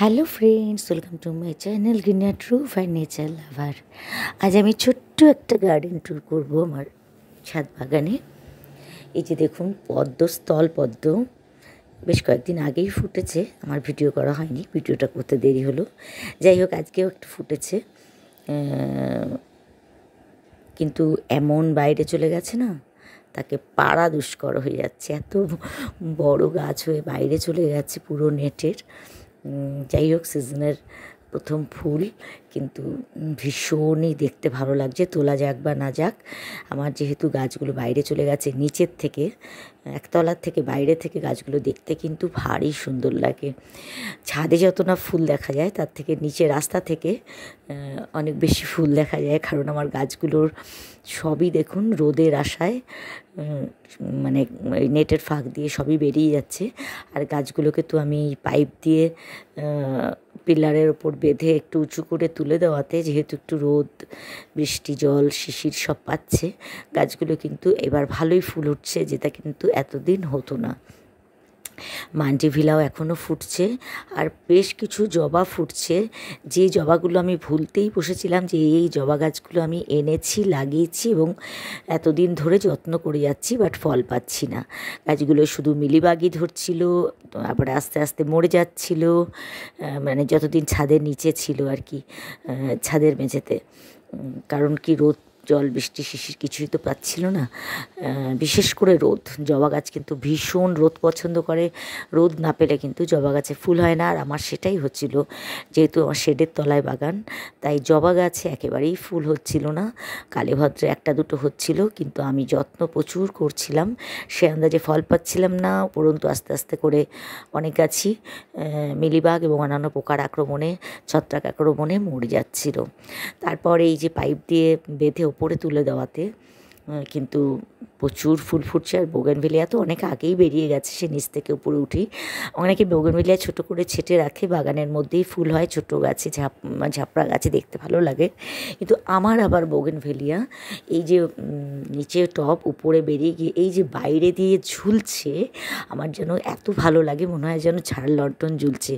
Hello friends, welcome to my channel গ্রিনা ট্রুফ and nature lover. আজ আমি ছোট্ট একটা গার্ডেন ট্যুর করবো আমার ছাদ বাগানে। এই যে দেখুন, স্থল পদ্ম বেশ কয়েকদিন আগেই ফুটেছে, আমার ভিডিও করা হয়নি, ভিডিওটা করতে দেরি হলো। যাই হোক, আজকেও একটু ফুটেছে, কিন্তু এমন বাইরে চলে গেছে না, তাকে পাড়া দুষ্কর হয়ে যাচ্ছে, এত বড় গাছ হয়ে বাইরে চলে গেছে পুরো নেটের। যাই হোক, সিজনের প্রথম ফুল, কিন্তু ভীষণই দেখতে ভালো লাগছে, তোলা যাক বা না যাক। আমার যেহেতু গাছগুলো বাইরে চলে গেছে নিচের থেকে, একতলার থেকে বাইরে থেকে গাছগুলো দেখতে কিন্তু ভারী সুন্দর লাগে। ছাদে যত না ফুল দেখা যায়, তার থেকে নিচে রাস্তা থেকে অনেক বেশি ফুল দেখা যায়, কারণ আমার গাছগুলোর সবই দেখুন রোদের আশায় মানে নেটের ফাঁক দিয়ে সবই বেরিয়ে যাচ্ছে। আর গাছগুলোকে তো আমি পাইপ দিয়ে পিলারের ওপর বেঁধে একটু উঁচু করে তুলে দেওয়াতে, যেহেতু একটু রোদ, বৃষ্টি, জল, শিশির সব পাচ্ছে, গাছগুলো কিন্তু এবার ভালোই ফুল উঠছে, যেটা কিন্তু এতদিন হতো না। মান্ডিভিলাও এখনও ফুটছে, আর বেশ কিছু জবা ফুটছে, যে জবাগুলো আমি ভুলতেই বসেছিলাম যে এই জবা গাছগুলো আমি এনেছি, লাগিয়েছি এবং এতদিন ধরে যত্ন করে যাচ্ছি, বাট ফল পাচ্ছি না। গাছগুলো শুধু মিলিবাগই ধরছিল, আবার আস্তে আস্তে মরে যাচ্ছিল, মানে যতদিন ছাদের নিচে ছিল আর কি, ছাদের মেঝেতে। কারণ কি, রোদ, জল, বৃষ্টি, শিশির কিছুই তো পাচ্ছিল না, বিশেষ করে রোদ। জবা গাছ কিন্তু ভীষণ রোদ পছন্দ করে, রোদ না পেলে কিন্তু জবা গাছে ফুল হয় না। আর আমার সেটাই হচ্ছিল, যেহেতু আমার শেডের তলায় বাগান, তাই জবা গাছে একেবারেই ফুল হচ্ছিল না। কালীভদ্রে একটা দুটো হচ্ছিল, কিন্তু আমি যত্ন প্রচুর করছিলাম, সে আন্দাজে ফল পাচ্ছিলাম না। উপরন্তু আস্তে আস্তে করে অনেক গাছই মিলিবাগ এবং অন্যান্য পোকার আক্রমণে, ছত্রাক আক্রমণে মরে যাচ্ছিল। তারপর এই যে পাইপ দিয়ে বেঁধে ওপরে তুলে দেওয়াতে কিন্তু প্রচুর ফুল ফুটছে। আর বোগেনভেলিয়া তো অনেক আগেই বেরিয়ে গেছে, সে নিচ থেকে উপরে উঠেই। অনেকে বোগেনভেলিয়া ছোটো করে ছেটে রাখে, বাগানের মধ্যেই ফুল হয়, ছোটো গাছে, ঝাপড়া গাছে দেখতে ভালো লাগে। কিন্তু আমার আবার বোগেনভেলিয়া এই যে নিচে টব, উপরে বেরিয়ে গিয়ে এই যে বাইরে দিয়ে ঝুলছে, আমার যেন এত ভালো লাগে, মনে হয় যেন ঝাড় লণ্ঠন ঝুলছে।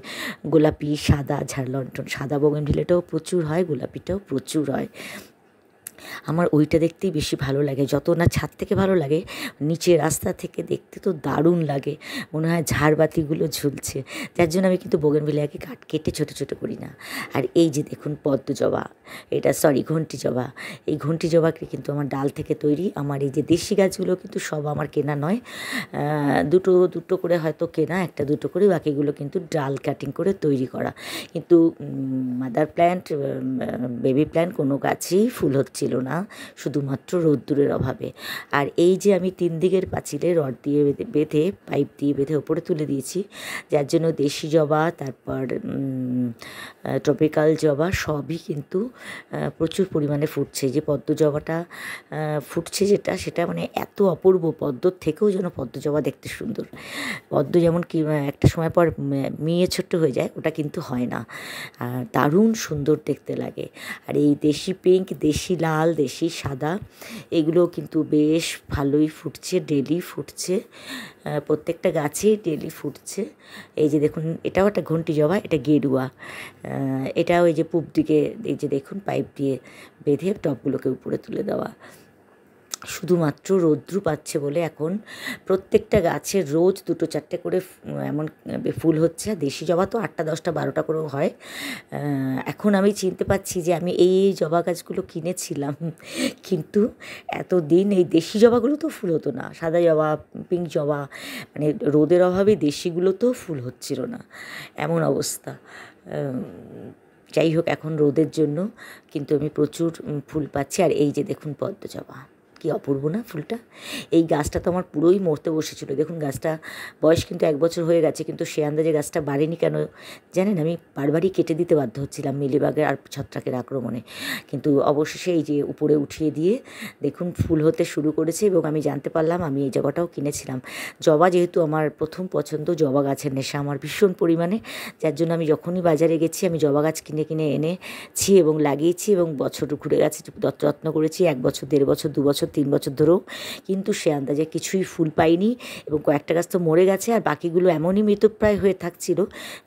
গোলাপি, সাদা ঝাড় লণ্ঠন, সাদা বোগেনভেলিয়াটাও প্রচুর হয়, গোলাপিটাও প্রচুর হয়। আমার ওইটা দেখতেই বেশি ভালো লাগে, যত না ছাদ থেকে ভালো লাগে, নিচে রাস্তা থেকে দেখতে তো দারুণ লাগে, মনে হয় ঝাড়বাতিগুলো ঝুলছে। যার জন্য আমি কিন্তু বোগেনভেলিয়াকে কেটে ছোটো ছোটো করি না। আর এই যে দেখুন পদ্ম জবা, ঘন্টি জবা। এই ঘন্টি জবাকে কিন্তু আমার ডাল থেকে তৈরি। আমার এই যে দেশি গাছগুলো কিন্তু সব আমার কেনা নয়, দুটো দুটো করে হয়তো কেনা, একটা দুটো করে, বাকিগুলো কিন্তু ডাল কাটিং করে তৈরি করা। কিন্তু মাদার প্ল্যান্ট, বেবি প্ল্যান্ট কোনো গাছেই ফুল হচ্ছিল না, শুধুমাত্র রোদ্দুরের অভাবে। আর এই যে আমি 3 দিকের পাঁচিলে রড দিয়ে বেঁধে, পাইপ দিয়ে বেঁধে ওপরে তুলে দিয়েছি, যার জন্য দেশি জবা, তারপর ট্রপিক্যাল জবা সবই কিন্তু প্রচুর পরিমাণে ফুটছে। যে পদ্ম জবাটা ফুটছে যেটা, সেটা মানে এত অপূর্ব, পদ্মর থেকেও যেন পদ্ম জবা দেখতে সুন্দর। পদ্ম যেমন কি একটা সময় পর মেয়ে ছোট্ট হয়ে যায়, ওটা কিন্তু হয় না, দারুণ সুন্দর দেখতে লাগে। আর এই দেশি পিঙ্ক, দেশি লাল, দেশি সাদা, এগুলো কিন্তু বেশ ভালোই ফুটছে, ডেলি ফুটছে, প্রত্যেকটা গাছেই ডেলি ফুটছে। এই যে দেখুন, এটাও একটা ঘন্টি জবা, এটা গেরুয়া, এটাও এই যে পূব দিকে, এই যে দেখুন পাইপ দিয়ে বেঁধে টবগুলোকে উপরে তুলে দেওয়া। শুধুমাত্র রৌদ্র পাচ্ছে বলে এখন প্রত্যেকটা গাছে রোজ 2-4টে করে এমন ফুল হচ্ছে। দেশি জবা তো 8টা 10টা 12টা করেও হয়। এখন আমি চিনতে পারছি যে আমি এই জবা গাছগুলো কিনেছিলাম, কিন্তু এতদিন এই দেশি জবাগুলো তো ফুল হতো না, সাদা জবা, পিঙ্ক জবা, মানে রোদের অভাবে দেশিগুলো তো ফুল হচ্ছিল না, এমন অবস্থা। যাই হোক, এখন রোদের জন্য কিন্তু আমি প্রচুর ফুল পাচ্ছি। আর এই যে দেখুন পদ্ম জবা, কি অপূর্ব না ফুলটা। এই গাছটা তো আমার পুরোই মরতে বসেছিল, দেখুন গাছটা বয়স কিন্তু 1 বছর হয়ে গেছে, কিন্তু সে আন্দাজে গাছটা বাড়েনি কেন জানেন, আমি বারবারই কেটে দিতে বাধ্য হচ্ছিলাম মিলিবাগের আর ছত্রাকের আক্রমণে। কিন্তু অবশেষে এই যে উপরে উঠিয়ে দিয়ে দেখুন ফুল হতে শুরু করেছে, এবং আমি জানতে পারলাম, আমি এই জবাটাও কিনেছিলাম। জবা যেহেতু আমার প্রথম পছন্দ, জবা গাছের নেশা আমার ভীষণ পরিমাণে, যার জন্য আমি যখনই বাজারে গেছি আমি জবা গাছ কিনে কিনে এনেছি এবং লাগিয়েছি, এবং বছর ঘুরে গেছে, যত্ন করেছি, 1 বছর, 1.5 বছর, 2 বছর বছর 3 বছর ধরেও, কিন্তু সে আন্দাজে কিছুই ফুল পাইনি এবং কয়েকটা গাছ তো মরে গেছে, আর বাকিগুলো এমনই মৃতপ্রায় হয়ে থাকছিল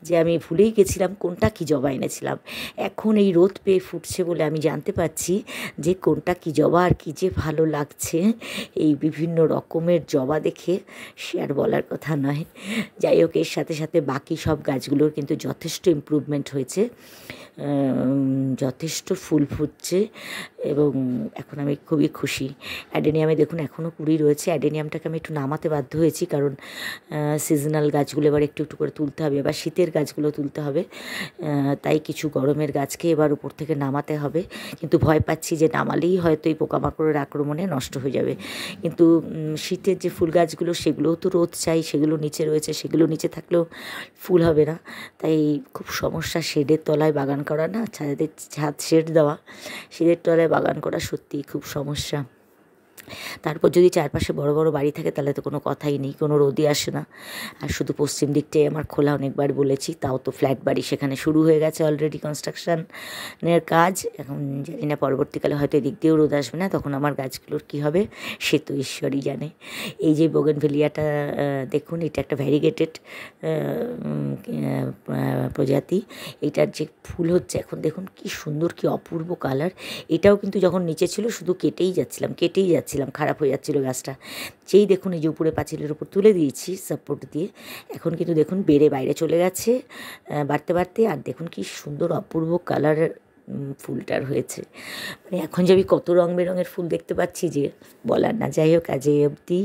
যে আমি ভুলেই গেছিলাম কোনটা কী জবা এনেছিলাম। এখন এই রোদ পেয়ে ফুটছে বলে আমি জানতে পারছি যে কোনটা কী জবা আর কী যে ভালো লাগছে। এই বিভিন্ন রকমের জবা দেখে সে আর বলার কথা নয়। যাই হোক, এর সাথে সাথে বাকি সব গাছগুলোর কিন্তু যথেষ্ট ইমপ্রুভমেন্ট হয়েছে, যথেষ্ট ফুল ফুটছে এবং এখন আমি খুবই খুশি। অ্যাডেনিয়ামে দেখুন এখনও কুড়ি রয়েছে। অ্যাডেনিয়ামটাকে আমি একটু নামাতে বাধ্য হয়েছি, কারণ সিজনাল গাছগুলো এবার একটু একটু করে তুলতে হবে, এবার শীতের গাছগুলো তুলতে হবে, তাই কিছু গরমের গাছকে এবার উপর থেকে নামাতে হবে। কিন্তু ভয় পাচ্ছি যে নামালেই হয়তো এই পোকামাকড়ের আক্রমণে নষ্ট হয়ে যাবে। কিন্তু শীতের যে ফুল গাছগুলো সেগুলোও তো রোদ চাই, সেগুলো নিচে রয়েছে, সেগুলো নিচে থাকলেও ফুল হবে না। তাই খুব সমস্যা শেডের তলায় বাগান করা, না ছাদ শেড দেওয়া, শেডের তলায় বাগান করা সত্যিই খুব সমস্যা। তারপর যদি চারপাশে বড় বড় বাড়ি থাকে তাহলে তো কোনো কথাই নেই, কোনো রোদই আসে না। আর শুধু পশ্চিম দিকটাই আমার খোলা, অনেকবার বলেছি, তাও তো ফ্ল্যাট বাড়ি, সেখানে শুরু হয়ে গেছে অলরেডি কনস্ট্রাকশনের কাজ। এখন জানি না পরবর্তীকালে হয়তো এদিক দিয়েও রোদ আসবে না, তখন আমার গাছগুলোর কী হবে সে তো ঈশ্বরই জানে। এই যে বোগেনভেলিয়াটা দেখুন, এটা একটা ভ্যারিগেটেড প্রজাতি। এটার যে ফুল হচ্ছে এখন দেখুন কি সুন্দর, কি অপূর্ব কালার। এটাও কিন্তু যখন নিচে ছিল শুধু কেটেই যাচ্ছিলাম, খারাপ হয়ে যাচ্ছিল গাছটা। যেই দেখুন এই যে উপরে পাঁচিলের উপর তুলে দিয়েছি সাপোর্ট দিয়ে, এখন কিন্তু দেখুন বেড়ে বাইরে চলে গেছে বাড়তে বাড়তে। আর দেখুন কি সুন্দর অপূর্ব কালারের ফুলটার হয়েছে। মানে এখন যে আমি কত রং বেরঙের ফুল দেখতে পাচ্ছি যে বলার না। যাই হোক, আজ এই অবধি।